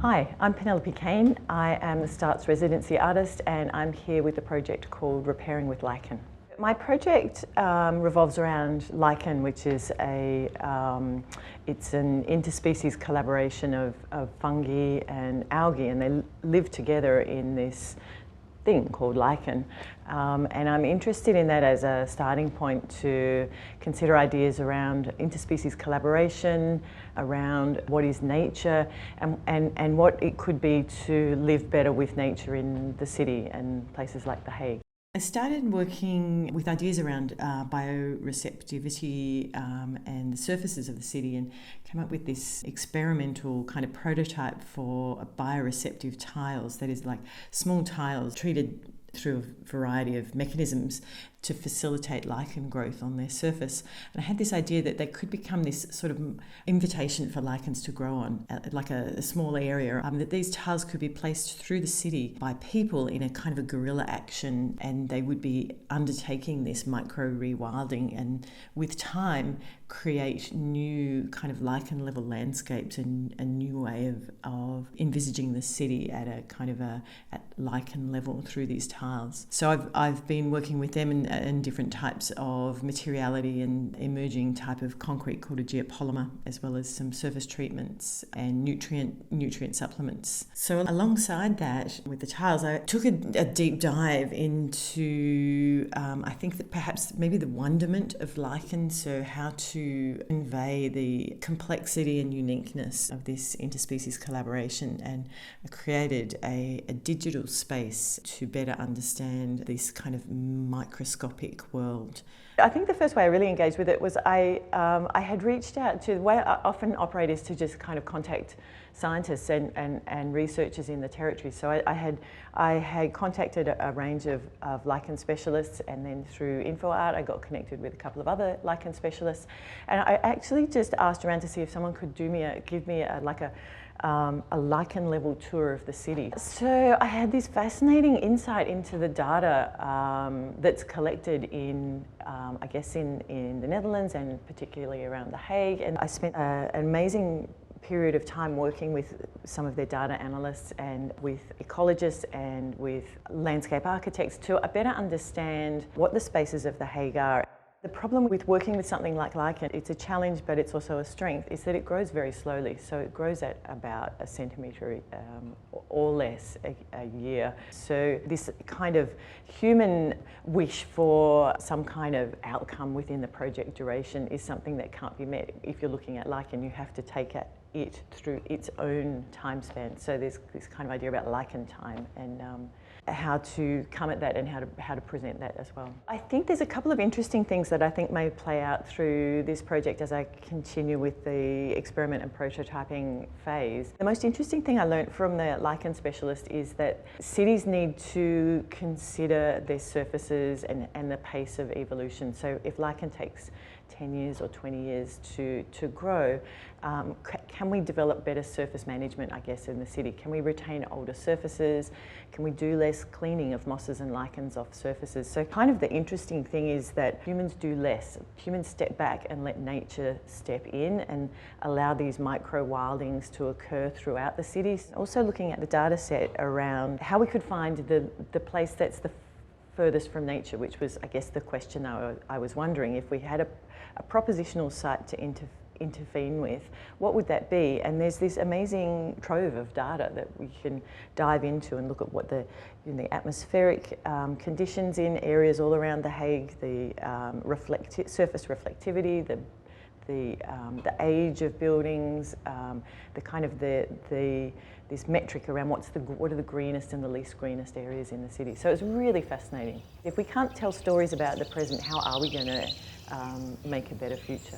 Hi, I'm Penelope Cain. I am the S+T+ARTS residency artist and I'm here with a project called Repairing with Lichen. My project revolves around lichen, which is it's an interspecies collaboration of fungi and algae, and they live together in this thing called lichen. And I'm interested in that as a starting point to consider ideas around interspecies collaboration, around what is nature, and what it could be to live better with nature in the city and places like The Hague. I started working with ideas around bioreceptivity and the surfaces of the city, and came up with this experimental kind of prototype for bioreceptive tiles, that is like small tiles treated through a variety of mechanisms to facilitate lichen growth on their surface. And I had this idea that they could become this sort of invitation for lichens to grow on, like a small area, that these tiles could be placed through the city by people in a kind of a guerrilla action, and they would be undertaking this micro rewilding and with time create new kind of lichen level landscapes and a new way of envisaging the city at a kind of at lichen level through these tiles. So I've been working with them and different types of materiality and emerging type of concrete called a geopolymer, as well as some surface treatments and nutrient supplements. So alongside that, with the tiles, I took a deep dive into I think that perhaps maybe the wonderment of lichen, so how to convey the complexity and uniqueness of this interspecies collaboration, and I created a digital space to better understand this kind of microscopic world. I think the first way I really engaged with it was I had reached out to, the way I often operate is to just kind of contact scientists and researchers in the territory. So I had contacted a range of lichen specialists, and then through In4Art I got connected with a couple of other lichen specialists, and I actually just asked around to see if someone could give me a lichen level tour of the city. So I had this fascinating insight into the data that's collected in, I guess in the Netherlands and particularly around The Hague, and I spent an amazing period of time working with some of their data analysts and with ecologists and with landscape architects to better understand what the spaces of The Hague are. The problem with working with something like lichen, it's a challenge but it's also a strength, is that it grows very slowly. So it grows at about a centimetre or less a year. So this kind of human wish for some kind of outcome within the project duration is something that can't be met. If you're looking at lichen, you have to take it through its own time span. So there's this kind of idea about lichen time and how to come at that and how to present that as well. I think there's a couple of interesting things that I think may play out through this project as I continue with the experiment and prototyping phase. The most interesting thing I learned from the lichen specialist is that cities need to consider their surfaces and the pace of evolution. So if lichen takes 10 years or 20 years to grow, can we develop better surface management, I guess, in the city? Can we retain older surfaces? Can we do less cleaning of mosses and lichens off surfaces? So kind of the interesting thing is that humans do less. Humans step back and let nature step in and allow these micro wildings to occur throughout the cities. Also looking at the data set around how we could find the place that's the furthest from nature, which was, I guess, the question I was wondering. If we had a propositional site to intervene with, what would that be? And there's this amazing trove of data that we can dive into and look at what the atmospheric conditions in areas all around The Hague, the surface reflectivity, the age of buildings, the kind of this metric around what are the greenest and the least greenest areas in the city. So it's really fascinating. If we can't tell stories about the present, how are we going to make a better future?